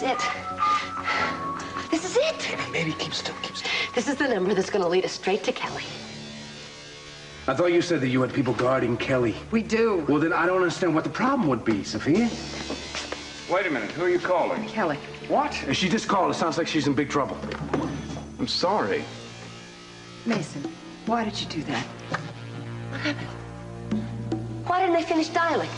is it. This is it. Maybe keep still, keep still. This is the number that's going to lead us straight to Kelly. I thought you said that you had people guarding Kelly. We do. Well, then I don't understand what the problem would be, Sophia. Wait a minute, who are you calling? Kelly. What? She just called. It sounds like she's in big trouble. I'm sorry. Mason, why did you do that? What happened? Why didn't they finish dialing?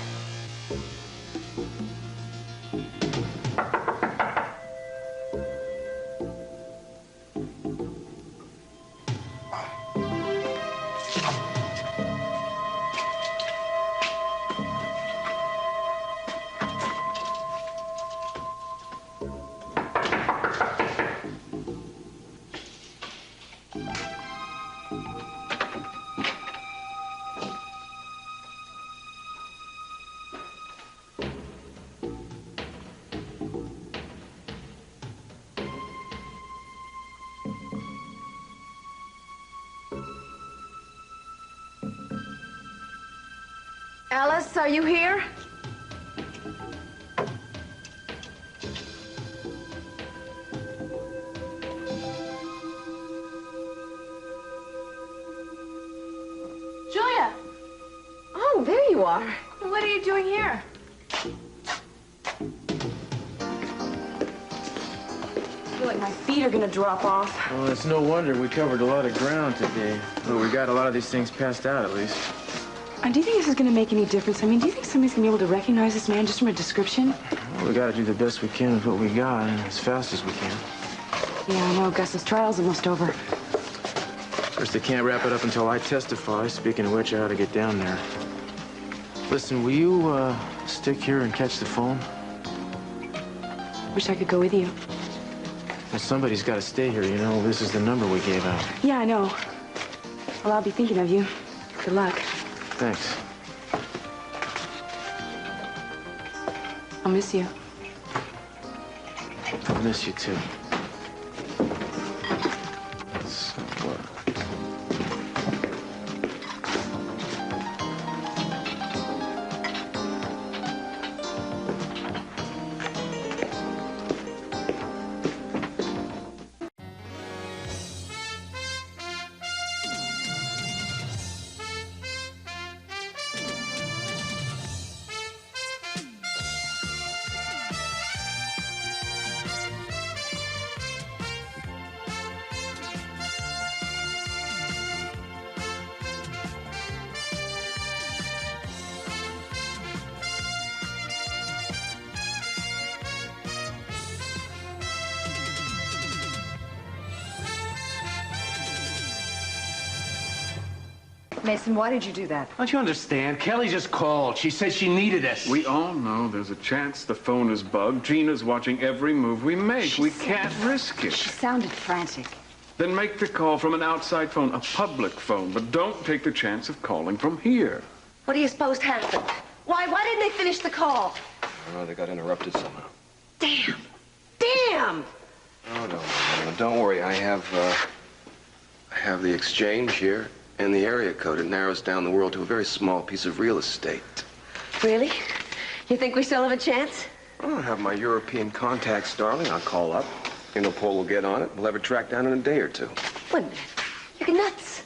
Alice, are you here? Julia! Oh, there you are. What are you doing here? I feel like my feet are gonna drop off. Well, it's no wonder we covered a lot of ground today. But we got a lot of these things passed out, at least. And do you think this is gonna make any difference? I mean, do you think somebody's gonna be able to recognize this man just from a description? Well, we gotta do the best we can with what we got, and as fast as we can. Yeah, I know. Gus's trial's almost over. First, they can't wrap it up until I testify. Speaking of which, I ought to get down there. Listen, will you, stick here and catch the phone? Wish I could go with you. Well, somebody's got to stay here, you know. This is the number we gave out. Yeah, I know. Well, I'll be thinking of you. Good luck. Thanks. I'll miss you. I'll miss you, too. Mason, why did you do that? Don't you understand? Kelly just called. She said she needed us. We all know there's a chance the phone is bugged. Gina's watching every move we make. We can't risk it. She sounded frantic. Then make the call from an outside phone, a public phone, but don't take the chance of calling from here. What do you suppose happened? Why didn't they finish the call? Oh, they got interrupted somehow. Damn! Damn! Oh, no, don't worry. I have the exchange here and the area code. It narrows down the world to a very small piece of real estate. Really? You think we still have a chance? Well, I have my European contacts, darling. I'll call up. Interpol will get on it. We'll have it tracked down in a day or two. Wait a minute. You're nuts.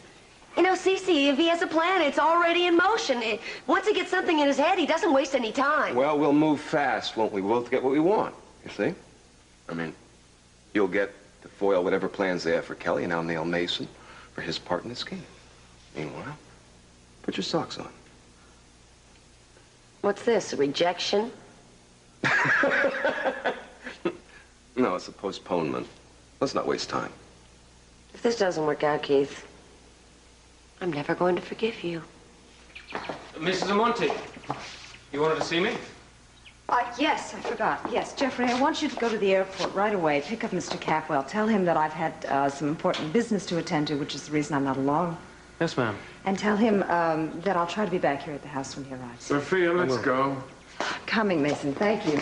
You know, Cece, if he has a plan, it's already in motion. Once he gets something in his head, he doesn't waste any time. Well, we'll move fast, won't we? We'll both get what we want, you see? I mean, you'll get to foil whatever plans they have for Kelly, and I'll nail Mason for his part in the scheme. Meanwhile, put your socks on. What's this, a rejection? No, it's a postponement. Let's not waste time. If this doesn't work out, Keith, I'm never going to forgive you. Mrs. Amonte, you wanted to see me? Yes, I forgot. Yes, Jeffrey, I want you to go to the airport right away. Pick up Mr. Capwell. Tell him that I've had some important business to attend to, which is the reason I'm not alone. Yes, ma'am. And tell him that I'll try to be back here at the house when he arrives. Sophia, let's go. Coming, Mason. Thank you.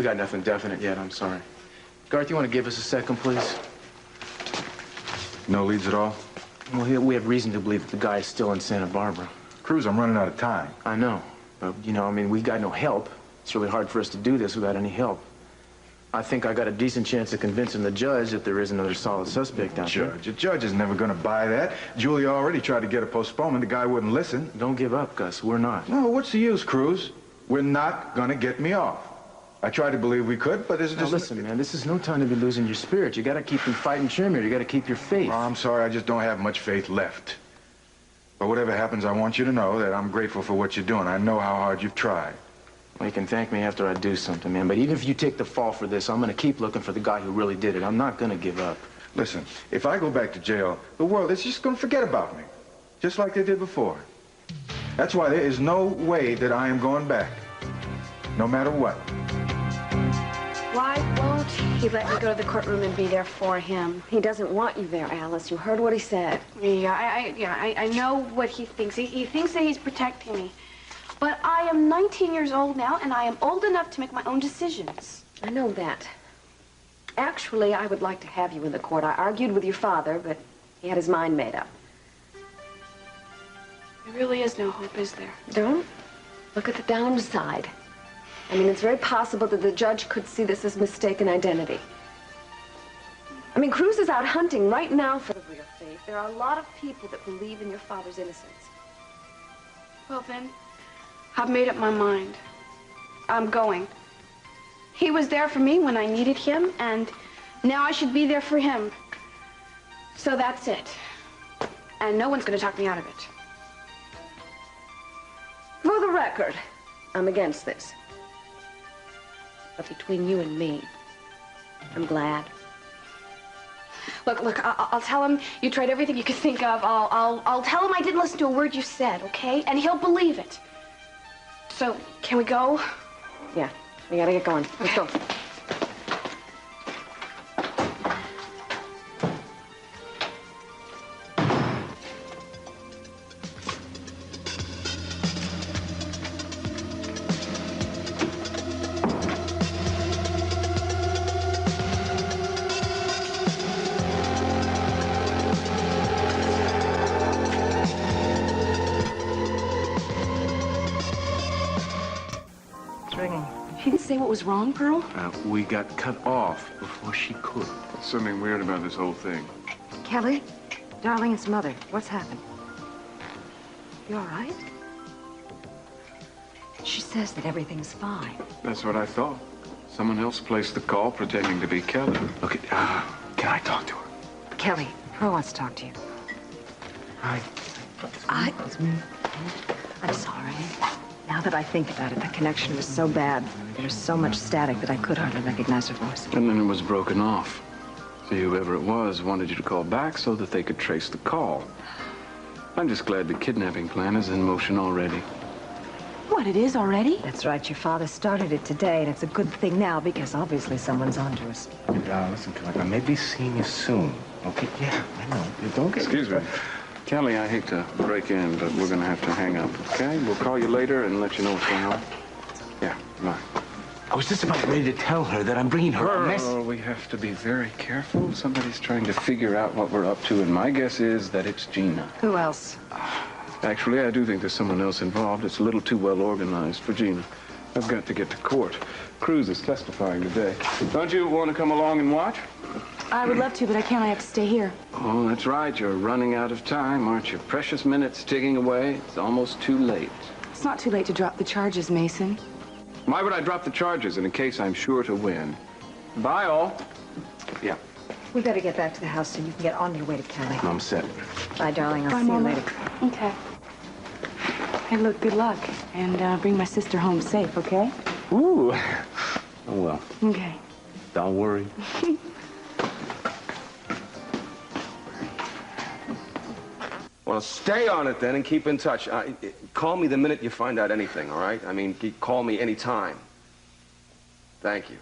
We got nothing definite yet, I'm sorry. Garth, you want to give us a second, please? No leads at all? Well, we have reason to believe that the guy is still in Santa Barbara. Cruz, I'm running out of time. I know. But, you know, I mean, we've got no help. It's really hard for us to do this without any help. I think I got a decent chance of convincing the judge that there is another solid suspect out there. The judge is never going to buy that. Julia already tried to get a postponement. The guy wouldn't listen. Don't give up, Gus. We're not. No, what's the use, Cruz? We're not going to get me off. I tried to believe we could, but Now, listen, man, this is no time to be losing your spirit. You got to keep them fighting trim here. You got to keep your faith. Oh, I'm sorry, I just don't have much faith left. But whatever happens, I want you to know that I'm grateful for what you're doing. I know how hard you've tried. Well, you can thank me after I do something, man. But even if you take the fall for this, I'm going to keep looking for the guy who really did it. I'm not going to give up. Listen, if I go back to jail, the world is just going to forget about me. Just like they did before. That's why there is no way that I am going back. No matter what. Why won't he let me go to the courtroom and be there for him? He doesn't want you there, Alice. You heard what he said. Yeah, I know what he thinks. He thinks that he's protecting me. But I am 19 years old now, and I am old enough to make my own decisions. I know that. Actually, I would like to have you in the court. I argued with your father, but he had his mind made up. There really is no hope, is there? Don't look at the downside. I mean, it's very possible that the judge could see this as mistaken identity. I mean, Cruz is out hunting right now for the real thief. There are a lot of people that believe in your father's innocence. Well, then, I've made up my mind. I'm going. He was there for me when I needed him, and now I should be there for him. So that's it. And no one's going to talk me out of it. For the record, I'm against this. But between you and me, I'm glad. Look, I'll tell him you tried everything you could think of. I'll tell him I didn't listen to a word you said, okay? And he'll believe it. So, can we go? Yeah, we gotta get going. Let's go. She didn't say what was wrong, Pearl? We got cut off before she could. Something weird about this whole thing. Kelly, darling, it's Mother. What's happened? You all right? She says that everything's fine. That's what I thought. Someone else placed the call pretending to be Kelly. Okay, can I talk to her? Kelly, Pearl wants to talk to you. Hi. I'm sorry. Now that I think about it, the connection was so bad. There was so much static that I could hardly recognize her voice. And then it was broken off. See, whoever it was wanted you to call back so that they could trace the call. I'm just glad the kidnapping plan is in motion already. What, it is already? That's right. Your father started it today, and it's a good thing now because obviously someone's onto us. Listen, Kelly, I may be seeing you soon. Okay? Yeah, I know. You don't get... Excuse me. Kelly, I hate to break in, but we're going to have to hang up, okay? We'll call you later and let you know what's going on. Yeah, bye. I was just about ready to tell her that I'm bringing her a message. Oh, we have to be very careful. Somebody's trying to figure out what we're up to, and my guess is that it's Gina. Who else? Actually, I do think there's someone else involved. It's a little too well organized for Gina. I've got to get to court. Cruz is testifying today. Don't you want to come along and watch? I would love to, but I can't. I have to stay here. Oh, that's right. You're running out of time, aren't you? Precious minutes ticking away. It's almost too late. It's not too late to drop the charges, Mason. Why would I drop the charges in a case I'm sure to win? Bye, all. Yeah. We better get back to the house so you can get on your way to Kelly. I'm set. Bye, darling. I'll Bye, see Mama. you later. Okay. Hey, look, good luck. And bring my sister home safe, okay? Ooh. Oh, well. Okay. Don't worry. Well, stay on it then and keep in touch. Call me the minute you find out anything, all right? I mean, call me any time. Thank you.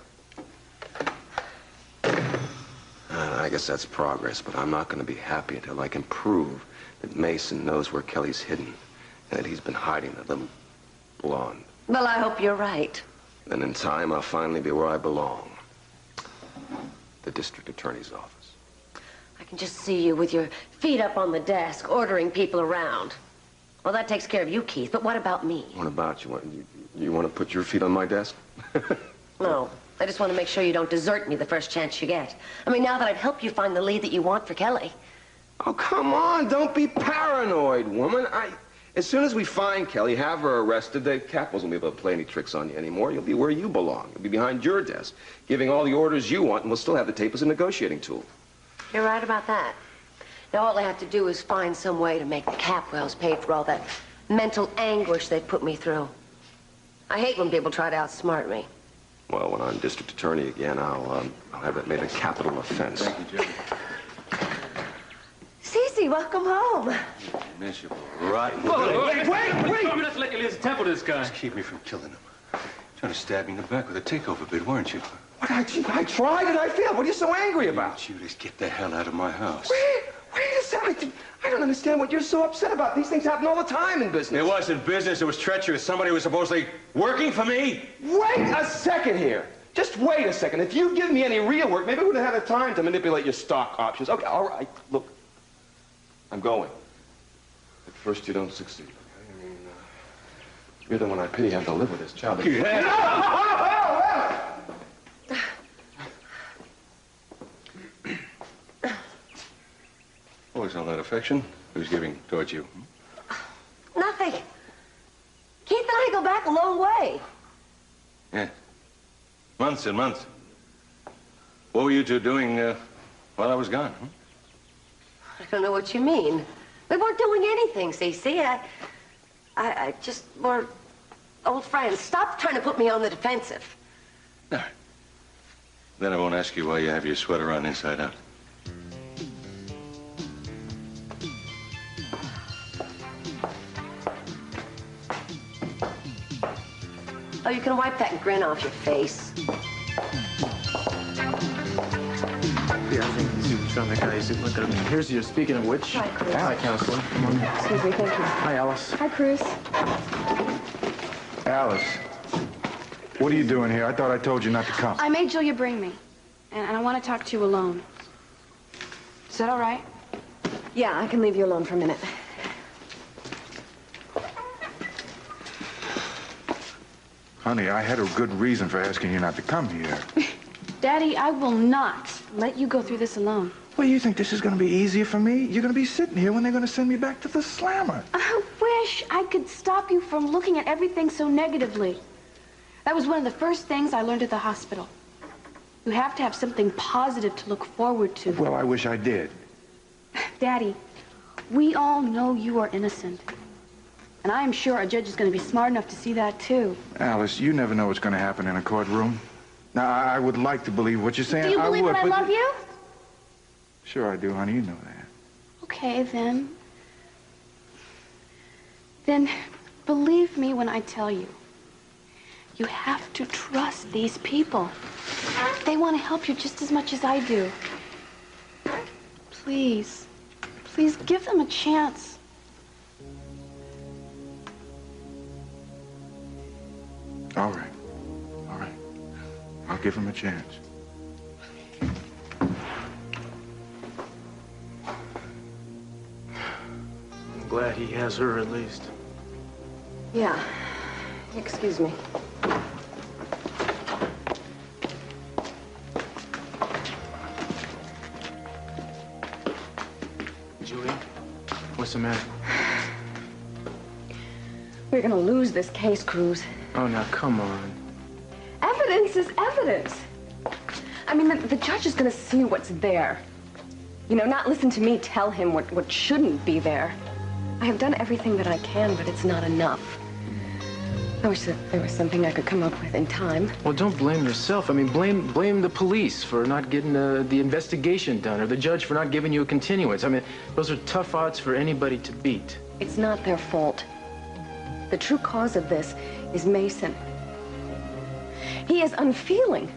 I guess that's progress, but I'm not going to be happy until I can prove that Mason knows where Kelly's hidden and that he's been hiding that little blonde. Well, I hope you're right. Then in time, I'll finally be where I belong. The district attorney's office. I can just see you with your feet up on the desk, ordering people around. Well, that takes care of you, Keith, but what about me? What about you? You want to put your feet on my desk? No, I just want to make sure you don't desert me the first chance you get. I mean, now that I've helped you find the lead that you want for Kelly. Oh, come on. Don't be paranoid, woman. As soon as we find Kelly, have her arrested, the Capwells won't be able to play any tricks on you anymore. You'll be where you belong. You'll be behind your desk, giving all the orders you want, and we'll still have the tape as a negotiating tool. You're right about that. Now, all I have to do is find some way to make the Capwells pay for all that mental anguish they put me through. I hate when people try to outsmart me. Well, when I'm district attorney again, I'll have it made a capital offense. Thank you, Jim. Cece, welcome home. Miserable, rotten. Whoa, wait! I'm gonna let you lose the temple to this guy. Just keep me from killing him. Trying to stab me in the back with a takeover bid, weren't you? What? I tried and I failed. What are you so angry about? You just get the hell out of my house. Wait a second. I don't understand what you're so upset about. These things happen all the time in business. It wasn't business, it was treacherous. Somebody was supposedly working for me. Wait a second here. Just wait a second. If you'd given me any real work, maybe I would have had the time to manipulate your stock options. Okay, all right. Look, I'm going. At first, you don't succeed. Okay? I mean, you're the one I pity having to live with this child. Always all that affection. Who's giving towards you? Nothing. Keith and I go back a long way. Yeah. Months and months. What were you two doing while I was gone? I don't know what you mean. We weren't doing anything, Cece. I just were old friends. Stop trying to put me on the defensive. All right. Then I won't ask you why you have your sweater on inside out. Oh, you can wipe that grin off your face. Yeah, I think he's trying to guys. Look at him. Here's your. Speaking of which, Hi, Chris. Hi, counselor. Come on. Excuse me, thank you. Hi, Alice. Hi, Cruz. Alice, what are you doing here? I thought I told you not to come. I made Julia bring me, and I want to talk to you alone. Is that all right? Yeah, I can leave you alone for a minute. Honey, I had a good reason for asking you not to come here. Daddy, I will not let you go through this alone. Well, you think this is going to be easier for me? You're going to be sitting here when they're going to send me back to the slammer. I wish I could stop you from looking at everything so negatively. That was one of the first things I learned at the hospital. You have to have something positive to look forward to. Well, I wish I did. Daddy, we all know you are innocent. And I am sure a judge is going to be smart enough to see that, too. Alice, you never know what's going to happen in a courtroom. Now, I would like to believe what you're saying. Do you believe that I love you? Sure I do, honey. You know that. Okay, then. Then believe me when I tell you. You have to trust these people. They want to help you just as much as I do. Please, please give them a chance. All right. All right. I'll give him a chance. I'm glad he has her at least. Yeah. Excuse me. Julia, what's the matter? We're gonna lose this case, Cruz. Oh, now, come on. Evidence is evidence. I mean, the judge is gonna see what's there. You know, not listen to me tell him what shouldn't be there. I have done everything that I can, but it's not enough. I wish that there was something I could come up with in time. Well, don't blame yourself. I mean, blame the police for not getting the investigation done, or the judge for not giving you a continuance. I mean, those are tough odds for anybody to beat. It's not their fault. The true cause of this is Mason. He is unfeeling.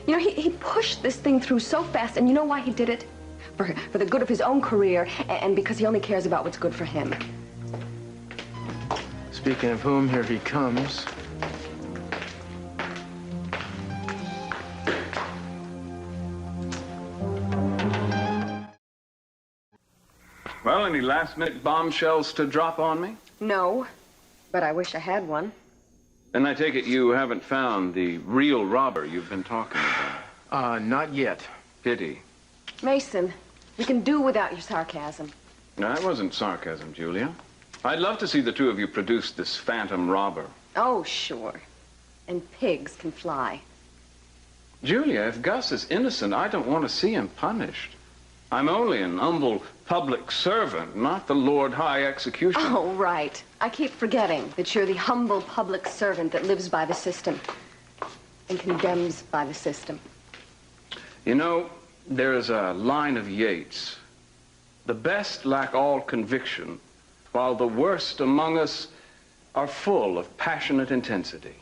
You know, he pushed this thing through so fast, and you know why he did it? For the good of his own career, and because he only cares about what's good for him. Speaking of whom, here he comes. Well, any last-minute bombshells to drop on me? No, but I wish I had one. Then I take it you haven't found the real robber you've been talking about. Not yet. Pity. Mason, we can do without your sarcasm. That wasn't sarcasm, Julia. I'd love to see the two of you produce this phantom robber. Oh, sure. And pigs can fly. Julia, if Gus is innocent, I don't want to see him punished. I'm only an humble public servant, not the Lord High Executioner. Oh, right. I keep forgetting that you're the humble public servant that lives by the system and condemns by the system. You know, there's a line of Yeats. The best lack all conviction, while the worst among us are full of passionate intensity.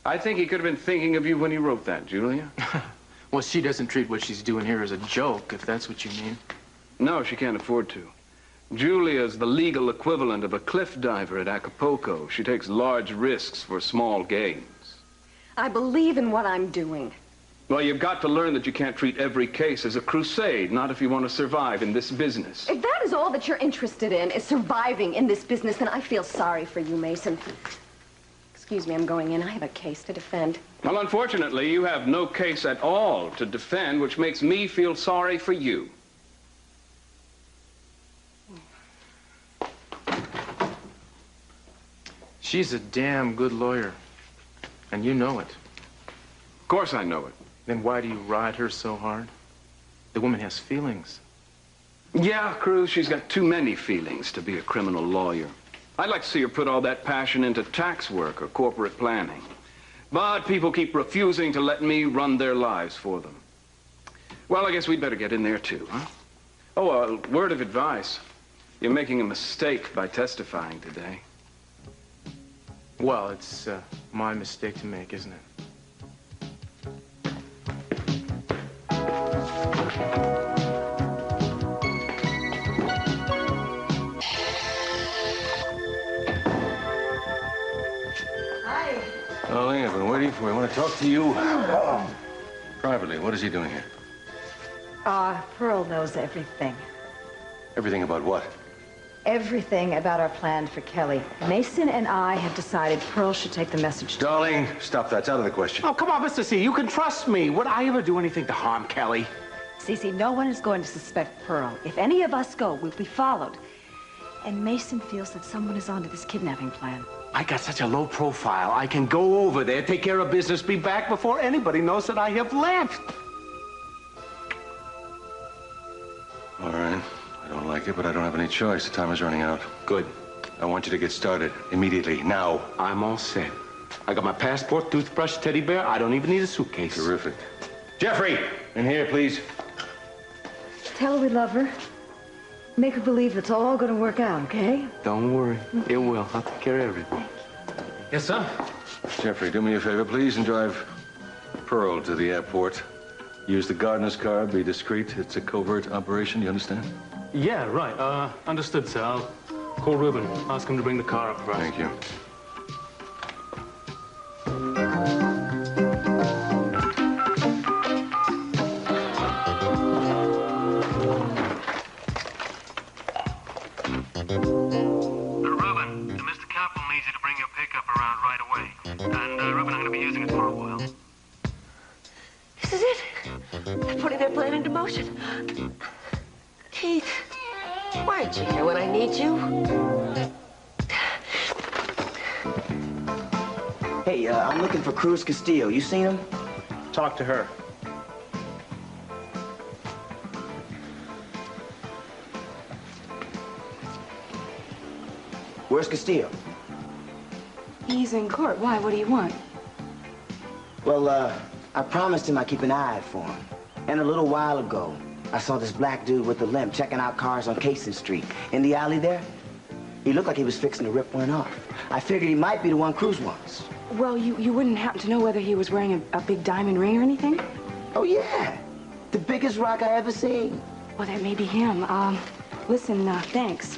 I think he could have been thinking of you when he wrote that, Julia. Well, she doesn't treat what she's doing here as a joke, if that's what you mean. No, she can't afford to. Julia's the legal equivalent of a cliff diver at Acapulco. She takes large risks for small gains. I believe in what I'm doing. Well, you've got to learn that you can't treat every case as a crusade, not if you want to survive in this business. If that is all that you're interested in, is surviving in this business, then I feel sorry for you, Mason. Excuse me, I'm going in. I have a case to defend. Well, unfortunately, you have no case at all to defend, which makes me feel sorry for you. She's a damn good lawyer, and you know it. Of course I know it. Then why do you ride her so hard? The woman has feelings. Yeah, Cruz, she's got too many feelings to be a criminal lawyer. I'd like to see her put all that passion into tax work or corporate planning. But people keep refusing to let me run their lives for them. Well, I guess we'd better get in there too, huh? Oh, a word of advice. You're making a mistake by testifying today. Well, it's my mistake to make, isn't it? Darling, I've been waiting for you. I want to talk to you. Privately, what is he doing here? Pearl knows everything. Everything about what? Everything about our plan for Kelly. Mason and I have decided Pearl should take the message to... Darling, stop that. It's out of the question. Oh, come on, Mr. C. You can trust me. Would I ever do anything to harm Kelly? Cece, no one is going to suspect Pearl. If any of us go, we'll be followed. And Mason feels that someone is onto this kidnapping plan. I got such a low profile. I can go over there, take care of business, be back before anybody knows that I have left. All right. I don't like it, but I don't have any choice. The time is running out. Good. I want you to get started immediately, now. I'm all set. I got my passport, toothbrush, teddy bear. I don't even need a suitcase. Terrific. Jeffrey, in here, please. Tell her we love her. Make her believe it's all going to work out, okay? Don't worry. It will. I'll take care of everything. Yes, sir? Jeffrey, do me a favor, please, and drive Pearl to the airport. Use the gardener's car. Be discreet. It's a covert operation. You understand? Yeah, right. Understood, sir. I'll call Ruben. Ask him to bring the car up for us. Thank you. Ruben, Mr. Capel needs you to bring your pickup around right away. And, Ruben, I'm going to be using it for a while. This is it. They're putting their plan into motion. Keith, why aren't you here when I need you? Hey, I'm looking for Cruz Castillo. You seen him? Talk to her. Where's Castillo? He's in court. Why? What do you want? Well, I promised him I'd keep an eye out for him. And a little while ago, I saw this black dude with a limp checking out cars on Casey Street. In the alley there, he looked like he was fixing to rip one off. I figured he might be the one Cruz wants. Well, you wouldn't happen to know whether he was wearing a big diamond ring or anything? Oh, yeah. The biggest rock I ever seen. Well, that may be him. Listen, thanks.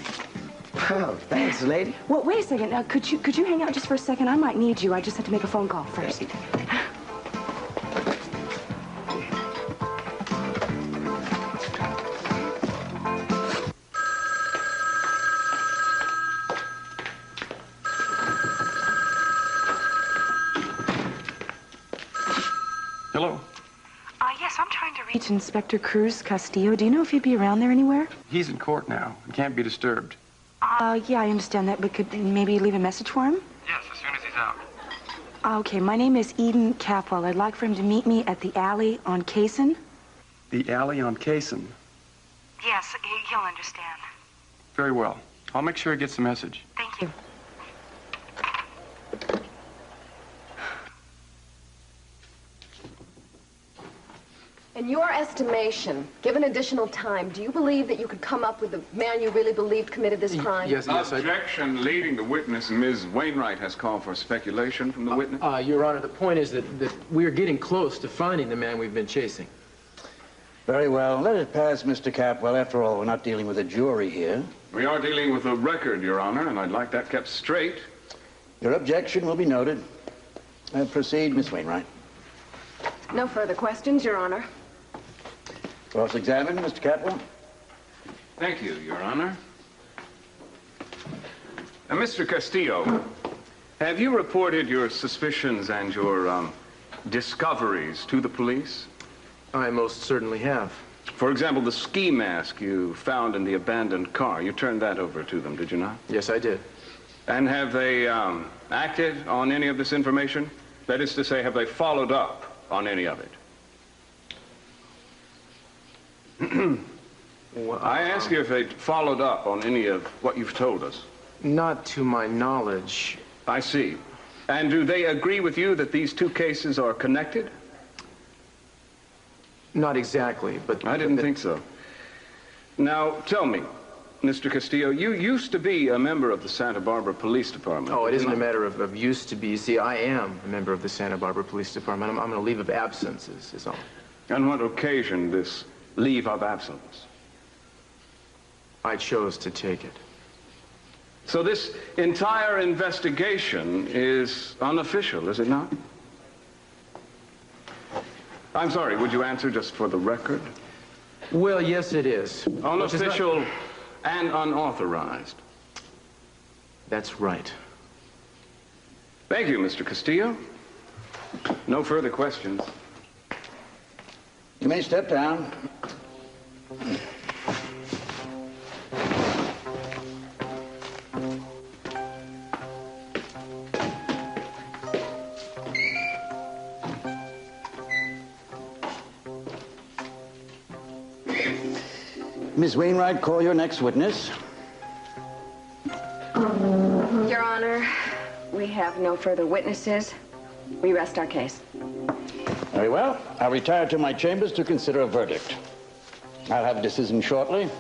Oh, thanks, lady. Well, wait a second. Could you hang out just for a second? I might need you. I just have to make a phone call first. it's Inspector Cruz Castillo. Do you know if he'd be around there anywhere? He's in court now. He can't be disturbed. Yeah, I understand that, but could maybe leave a message for him? Yes, as soon as he's out. Okay, my name is Eden Capwell. I'd like for him to meet me at the alley on Kaysen. The alley on Kaysen? Yes, he'll understand. Very well. I'll make sure he gets the message. Thank you. In your estimation, given additional time, do you believe that you could come up with the man you really believed committed this crime? Yes, Objection. Leading the witness, Ms. Wainwright has called for speculation from the witness. Your Honor, the point is that we're getting close to finding the man we've been chasing. Very well. Let it pass, Mr. Capwell. After all, we're not dealing with a jury here. We are dealing with a record, Your Honor, and I'd like that kept straight. Your objection will be noted. Proceed, Miss Wainwright. No further questions, Your Honor. Cross-examine, Mr. Capwell. Thank you, Your Honor. Now, Mr. Castillo, have you reported your suspicions and your discoveries to the police? I most certainly have. For example, the ski mask you found in the abandoned car. You turned that over to them, did you not? Yes, I did. And have they acted on any of this information? That is to say, have they followed up on any of it? Well, I ask you if they followed up on any of what you've told us. Not to my knowledge. I see. And do they agree with you that these two cases are connected? Not exactly, but... I didn't think so. Now, tell me, Mr. Castillo, you used to be a member of the Santa Barbara Police Department. Oh, it isn't a matter of used to be. You see, I am a member of the Santa Barbara Police Department. I'm on a leave of absence, is all. On what occasion this leave of absence? I chose to take it. So this entire investigation is unofficial, is it not? I'm sorry, would you answer just for the record? Well, yes, it is. Unofficial and unauthorized. That's right. Thank you, Mr. Castillo. No further questions. You may step down. Miss Wainwright, call your next witness. Your Honor, we have no further witnesses. We rest our case. Very well. I'll retire to my chambers to consider a verdict. I'll have a decision shortly. In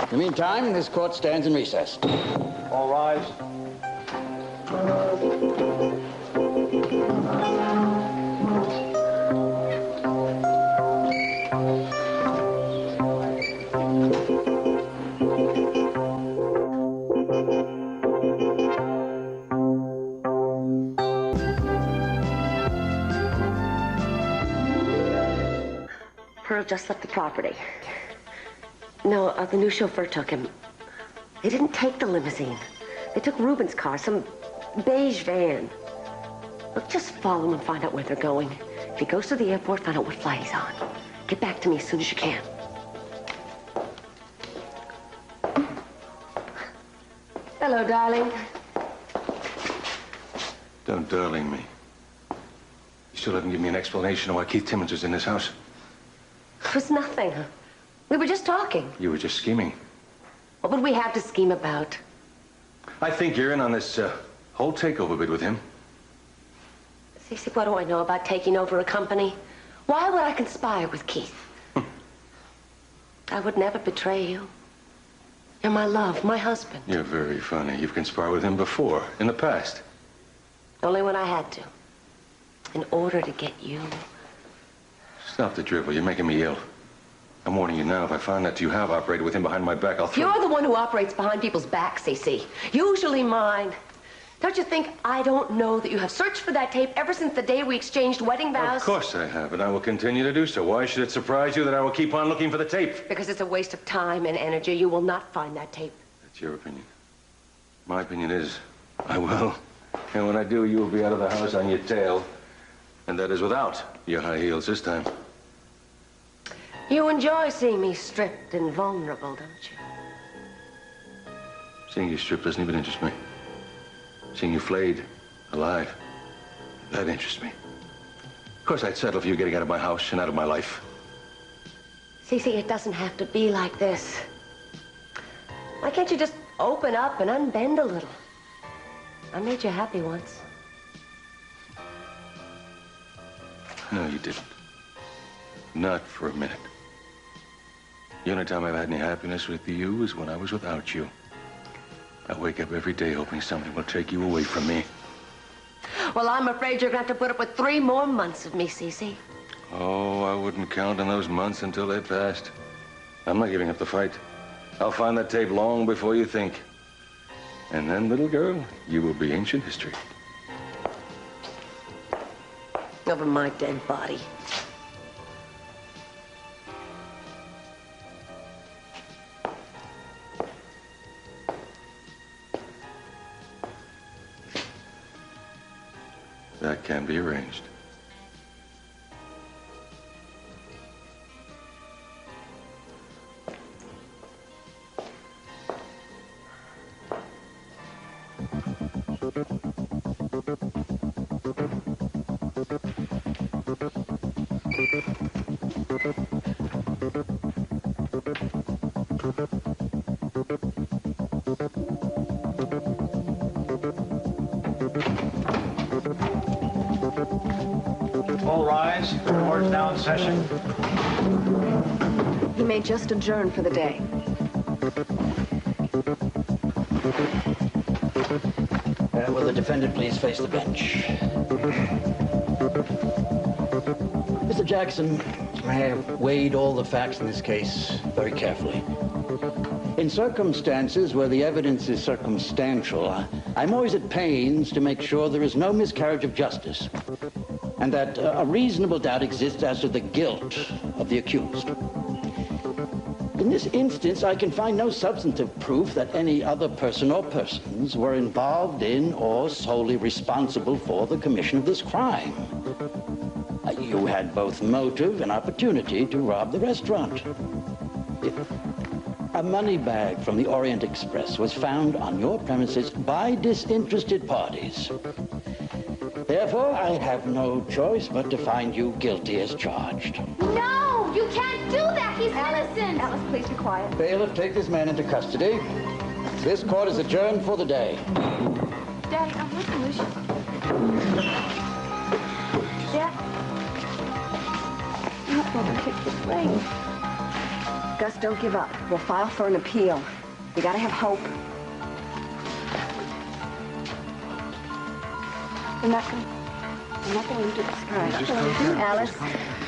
the meantime, this court stands in recess. All rise. Pearl just left the property. No, the new chauffeur took him. They didn't take the limousine. They took Ruben's car, some beige van. Look, just follow him and find out where they're going. If he goes to the airport, find out what flight he's on. Get back to me as soon as you can. Hello, darling. Don't darling me. You still haven't given me an explanation of why Keith Timmons was in this house. It was nothing. We were just talking. You were just scheming. What would we have to scheme about? I think you're in on this whole takeover bid with him. Cece, what do I know about taking over a company? Why would I conspire with Keith? I would never betray you. You're my love, my husband. You're very funny. You've conspired with him before, in the past. Only when I had to. In order to get you. Stop the drivel. You're making me ill. I'm warning you now. If I find that you have operated with him behind my back, I'll throw... You're the one who operates behind people's backs, Cece. Usually mine. Don't you think I don't know that you have searched for that tape ever since the day we exchanged wedding vows? Of course I have, and I will continue to do so. Why should it surprise you that I will keep on looking for the tape? Because it's a waste of time and energy. You will not find that tape. That's your opinion. My opinion is, I will. And when I do, you will be out of the house on your tail. And that is without your high heels this time. You enjoy seeing me stripped and vulnerable, don't you? Seeing you stripped doesn't even interest me. Seeing you flayed, alive, that interests me. Of course, I'd settle for you getting out of my house and out of my life. Cece, it doesn't have to be like this. Why can't you just open up and unbend a little? I made you happy once. No, you didn't. Not for a minute. The only time I've had any happiness with you was when I was without you. I wake up every day hoping something will take you away from me. Well, I'm afraid you're going to have to put up with 3 more months of me, Cece. Oh, I wouldn't count on those months until they passed. I'm not giving up the fight. I'll find that tape long before you think. And then, little girl, you will be ancient history. Over my dead body. That can be arranged. All rise. The court is now in session. He may just adjourn for the day. Will the defendant please face the bench? Mr. Jackson, I have weighed all the facts in this case very carefully. In circumstances where the evidence is circumstantial, I'm always at pains to make sure there is no miscarriage of justice, and that a reasonable doubt exists as to the guilt of the accused. In this instance, I can find no substantive proof that any other person or persons were involved in or solely responsible for the commission of this crime. You had both motive and opportunity to rob the restaurant. A money bag from the Orient Express was found on your premises by disinterested parties. Therefore, I have no choice but to find you guilty as charged. No, you can't do that. He's innocent. Alice, please be quiet. Bailiff, take this man into custody. This court is adjourned for the day. Daddy, I'm with Alicia. Dad. Not going to kick this ring. Gus, don't give up. We'll file for an appeal. You gotta have hope. We're not going to do this. All right. Alice.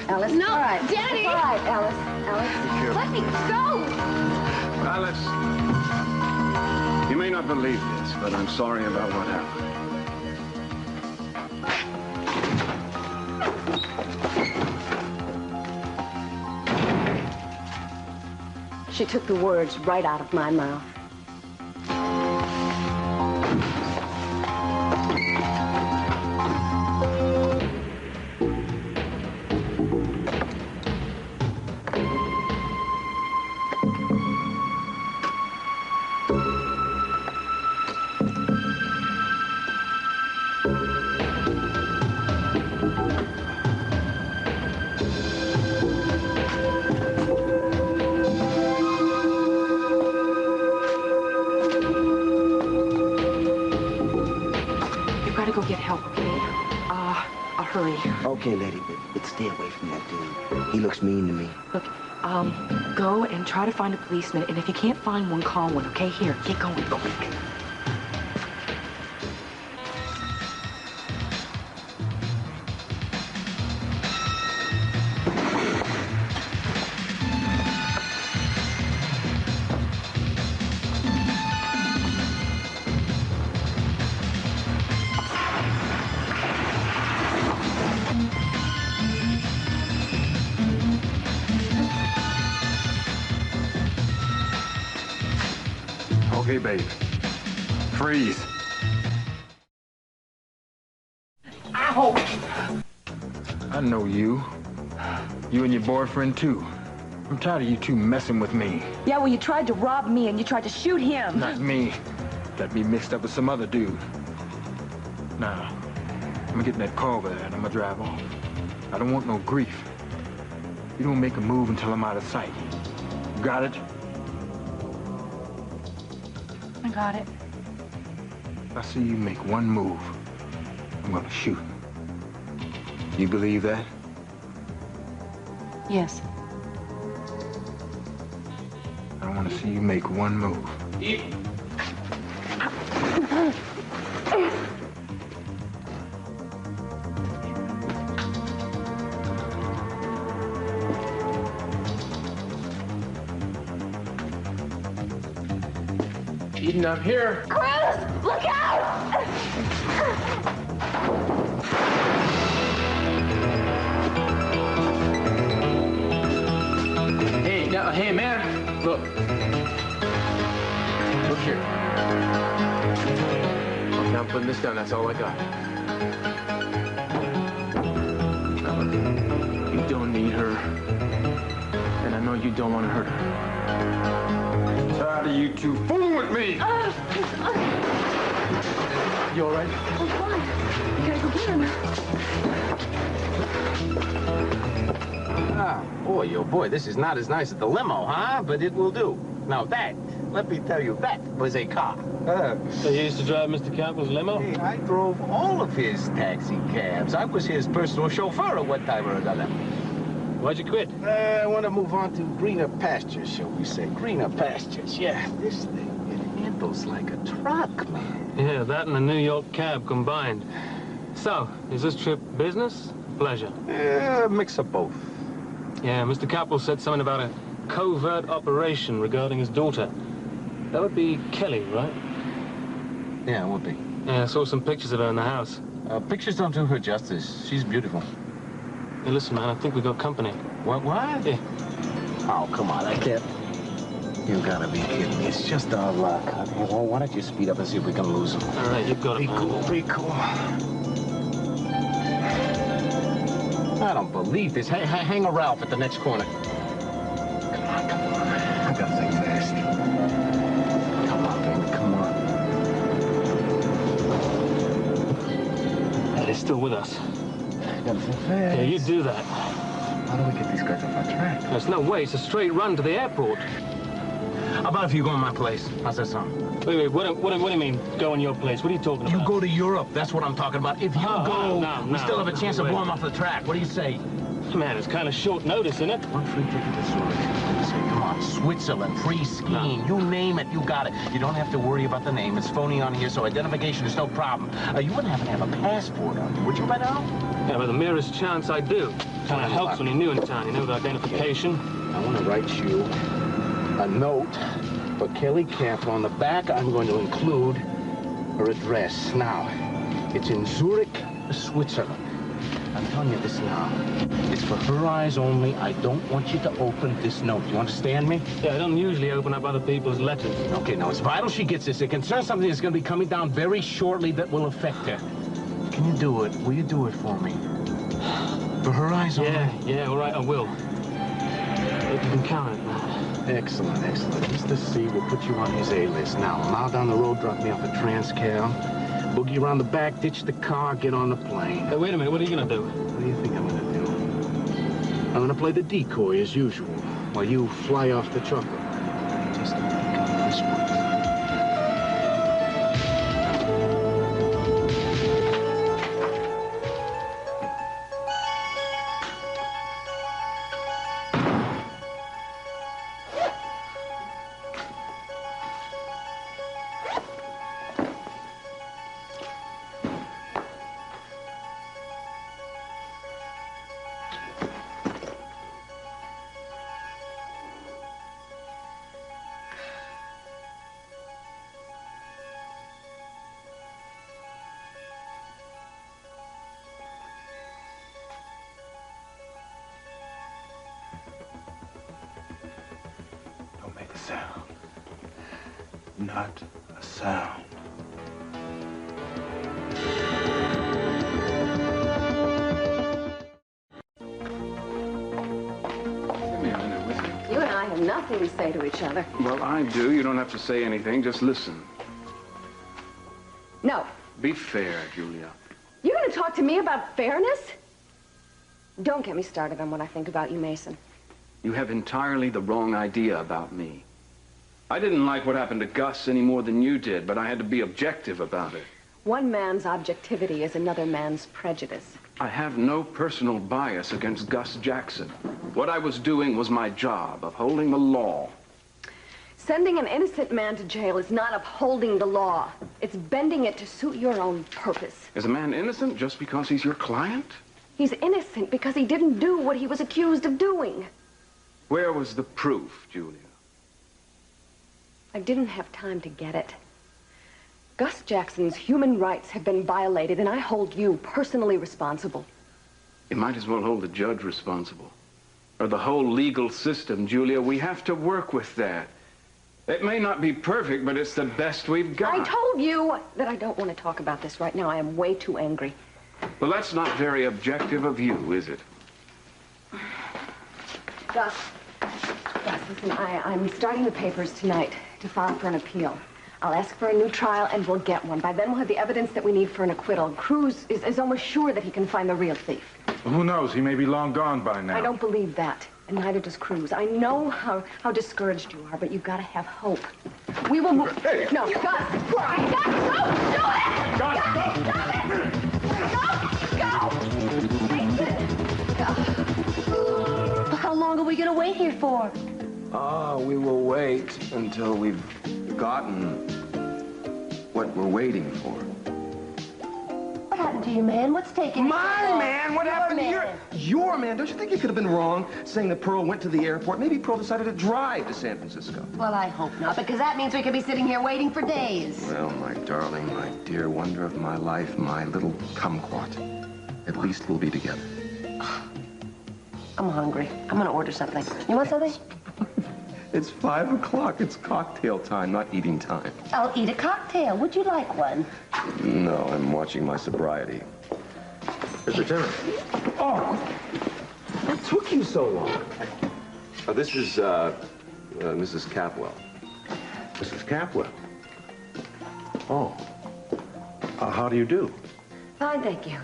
Alice. No, all right. Daddy. It's all right, Alice. Alice. Let me go. Alice, you may not believe this, but I'm sorry about what happened. She took the words right out of my mouth. Okay, lady, but stay away from that dude. He looks mean to me. Look, go and try to find a policeman, and if you can't find one, call one, okay? Here, get going. Go quick. Okay, babe. Freeze. Ow! I know you. You and your boyfriend, too. I'm tired of you two messing with me. Yeah, well, you tried to rob me and you tried to shoot him. Not me. Got me mixed up with some other dude. Now, I'm gonna get in that car over there and I'm gonna drive off. I don't want no grief. You don't make a move until I'm out of sight. Got it? I got it. If I see you make one move, I'm gonna shoot. You believe that? Yes. I don't want to see you make one move. Eden, I'm here. Cruz, look out! Hey, man, look. Look here. Okay, I'm putting this down. That's all I got. Now, look, you don't need her, and I know you don't want to hurt her. Tired of you two fooling with me. You all right? I'm fine. You gotta go get him. Ah, boy, oh boy, this is not as nice as the limo, huh? But it will do. Now that, let me tell you, that was a car. So you used to drive Mr. Campbell's limo? Hey, I drove all of his taxi cabs. I was his personal chauffeur at one time or another. Why'd you quit? I want to move on to greener pastures, shall we say. Greener pastures, yeah. This thing, it handles like a truck, man. Yeah, that and a New York cab combined. So, is this trip business? Pleasure? Mix of both. Yeah, Mr. Capel said something about a covert operation regarding his daughter. That would be Kelly, right? Yeah, it would be. Yeah, I saw some pictures of her in the house. Pictures don't do her justice. She's beautiful. Hey, listen, man, I think we got company. What? Yeah. Oh, come on, I can't. You gotta be kidding me. It's just our luck. Okay, well, why don't you speed up and see if we can lose him? All right, you've got it, man. Be cool. I don't believe this. Hey, hang a Ralph at the next corner. Come on. I gotta think fast. Come on, baby, come on. Yeah, they're still with us. Gotta think fast. Yeah, you do that. How do we get these guys off our track? There's no way. It's a straight run to the airport. How about if you go in my place? How's that sound? Wait, what do you mean, go in your place? What are you talking about? You go to Europe. That's what I'm talking about. If you go, we still have a chance of blowing him off the track. What do you say? Man, it's kind of short notice, isn't it? One free ticket to Zurich. Say, come on, Switzerland, free skiing. You name it, you got it. You don't have to worry about the name. It's phony on here, so identification is no problem. You wouldn't happen to have a passport on you, would you, by now? Yeah, but the merest chance I do. Kind of helps when you're new in town, you know, with identification. I want to write you a note for Kelly Camp. On the back, I'm going to include her address. Now, it's in Zurich, Switzerland. I'm telling you this now. It's for her eyes only. I don't want you to open this note. You understand me? Yeah, I don't usually open up other people's letters. Okay, now it's vital she gets this. It concerns something that's going to be coming down very shortly that will affect her. Can you do it? Will you do it for me? For her eyes only? Yeah, all right, I will. Hope you can count it, man. Excellent. Mr. C will put you on his A-list. Now, a mile down the road, drop me off at Transcal. Boogie around the back, ditch the car, get on the plane. Hey, wait a minute, what are you gonna do? What do you think I'm gonna do? I'm gonna play the decoy as usual, while you fly off the chocolate. Just think of this one. Sound. Not a sound. Give me a minute, whiskey. have nothing to say to each other. Well, I do. You don't have to say anything. Just listen. No. Be fair, Julia. You're going to talk to me about fairness? Don't get me started on what I think about you, Mason. You have entirely the wrong idea about me. I didn't like what happened to Gus any more than you did, but I had to be objective about it. One man's objectivity is another man's prejudice. I have no personal bias against Gus Jackson. What I was doing was my job, upholding the law. Sending an innocent man to jail is not upholding the law. It's bending it to suit your own purpose. Is a man innocent just because he's your client? He's innocent because he didn't do what he was accused of doing. Where was the proof, Julia? I didn't have time to get it. Gus Jackson's human rights have been violated, and I hold you personally responsible. You might as well hold the judge responsible. Or the whole legal system, Julia. We have to work with that. It may not be perfect, but it's the best we've got. I told you that I don't want to talk about this right now. I am way too angry. Well, that's not very objective of you, is it? Gus, listen, I'm starting the papers tonight to file for an appeal. I'll ask for a new trial, and we'll get one. By then, we'll have the evidence that we need for an acquittal. Cruz is almost sure that he can find the real thief. Well, who knows? He may be long gone by now. I don't believe that, and neither does Cruz. I know how discouraged you are, but you've got to have hope. We will move... Hey. No, Gus! Gus, don't do it! Gus, Well, how long are we going to wait here for? We will wait until we've gotten what we're waiting for. What happened to your man? What's taking My man? What happened to your man? Don't you think you could have been wrong saying that Pearl went to the airport? Maybe Pearl decided to drive to San Francisco. Well, I hope not, because that means we could be sitting here waiting for days. Well, my darling, my dear wonder of my life, my little kumquat. At least we'll be together. I'm hungry. I'm going to order something. You want something? It's 5 o'clock. It's cocktail time, not eating time. I'll eat a cocktail. Would you like one? No, I'm watching my sobriety. Mr. Timmer. Oh, what took you so long? This is, Mrs. Capwell. Mrs. Capwell? Oh. How do you do? Fine, thank you.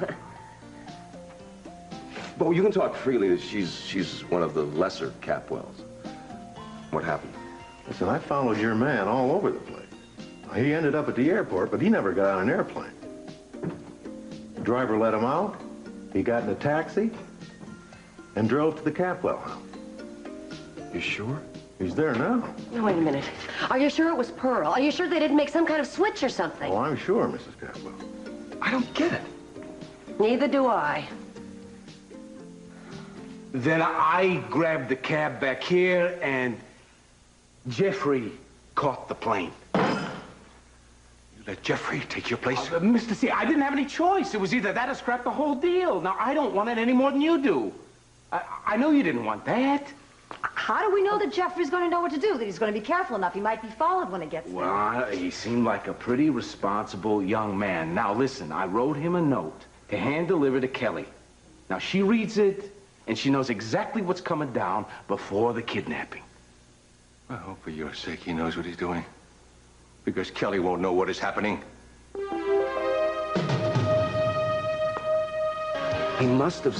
But you can talk freely. She's one of the lesser Capwells. What happened? Listen, I followed your man all over the place. He ended up at the airport, but he never got on an airplane. The driver let him out. He got in a taxi and drove to the Capwell house. You sure? He's there now. No, wait a minute. Are you sure it was Pearl? Are you sure they didn't make some kind of switch or something? Oh, I'm sure, Mrs. Capwell. I don't get it. Neither do I. Then I grabbed the cab back here, and Jeffrey caught the plane. You let Jeffrey take your place? Mr. C, I didn't have any choice. It was either that or scrap the whole deal. Now, I don't want it any more than you do. I know you didn't want that. How do we know that Jeffrey's going to know what to do? That he's going to be careful enough? He might be followed when he gets there. Well, he seemed like a pretty responsible young man. Now, listen, I wrote him a note to hand-deliver to Kelly. Now, she reads it, and she knows exactly what's coming down before the kidnapping. I hope for your sake he knows what he's doing. Because Kelly won't know what is happening. He must have...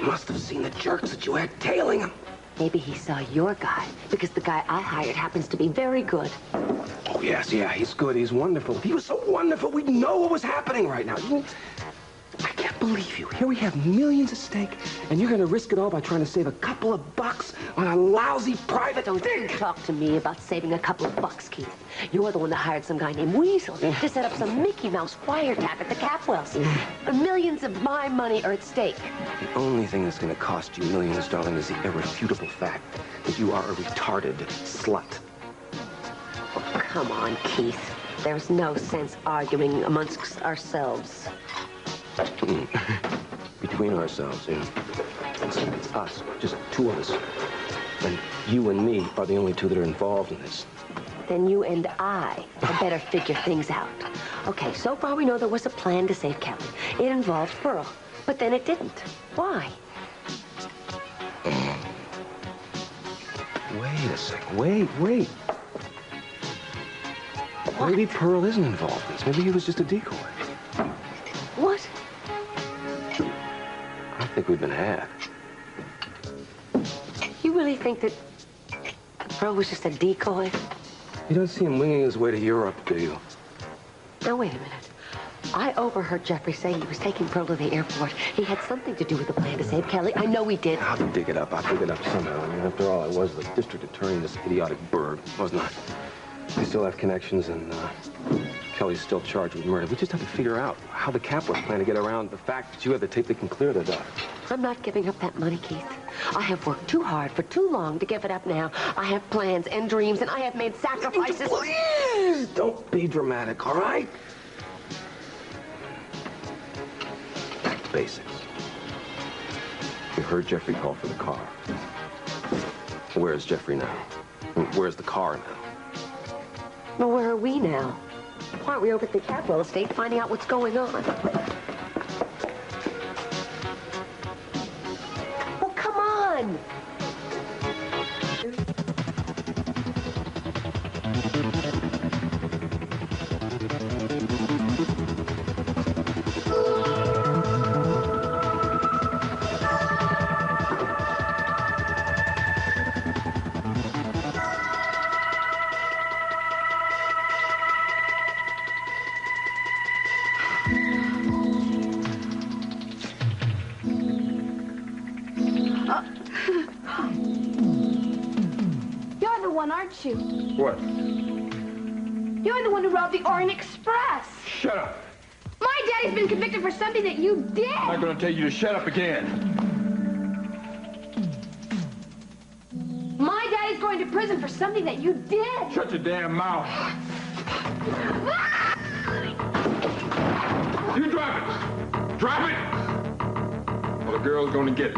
must have seen the jerks that you had tailing him. Maybe he saw your guy, because the guy I hired happens to be very good. Oh, yes, yeah, he's good. He's wonderful. If he was so wonderful, we'd know what was happening right now. I can't believe you. Here we have millions at stake, and you're going to risk it all by trying to save a couple of bucks on a lousy private Don't you talk to me about saving a couple of bucks, Keith. You're the one that hired some guy named Weasel to set up some Mickey Mouse wiretap at the Capwells. Millions of my money are at stake. The only thing that's going to cost you millions, darling, is the irrefutable fact that you are a retarded slut. Oh, come on, Keith. There's no sense arguing amongst ourselves. Between ourselves, yeah. It's us, just two of us. And you and me are the only two that are involved in this. Then you and I had better figure things out. Okay, so far we know there was a plan to save Kelly. It involved Pearl, but then it didn't. Why? Wait a second. Wait. Maybe Pearl isn't involved in this. Maybe he was just a decoy. What? I think we've been had. You really think that Pearl was just a decoy? You don't see him winging his way to Europe, do you? Now, wait a minute. I overheard Jeffrey say he was taking Pearl to the airport. He had something to do with the plan to save Kelly. I know he did. I'll dig it up. I'll dig it up somehow. I mean, after all, I was the district attorney in this idiotic burg, wasn't I? We still have connections, and Kelly's still charged with murder. We just have to figure out how the Capwells plan to get around the fact that you have the tape that can clear their daughter. I'm not giving up that money, Keith. I have worked too hard for too long to give it up now. I have plans and dreams, and I have made sacrifices. Please don't be dramatic, all right? Back to basics. You heard Jeffrey call for the car. Where's Jeffrey now? Where's the car now? Well, where are we now? Why aren't we over at the Capwell estate finding out what's going on? Well, come on! You're the one, aren't you? What? You're the one who robbed the Orient Express. Shut up. My daddy's been convicted for something that you did. I'm not going to tell you to shut up again. My daddy's going to prison for something that you did. Shut your damn mouth. You drop it. Drop it. Well, the girl's going to get it.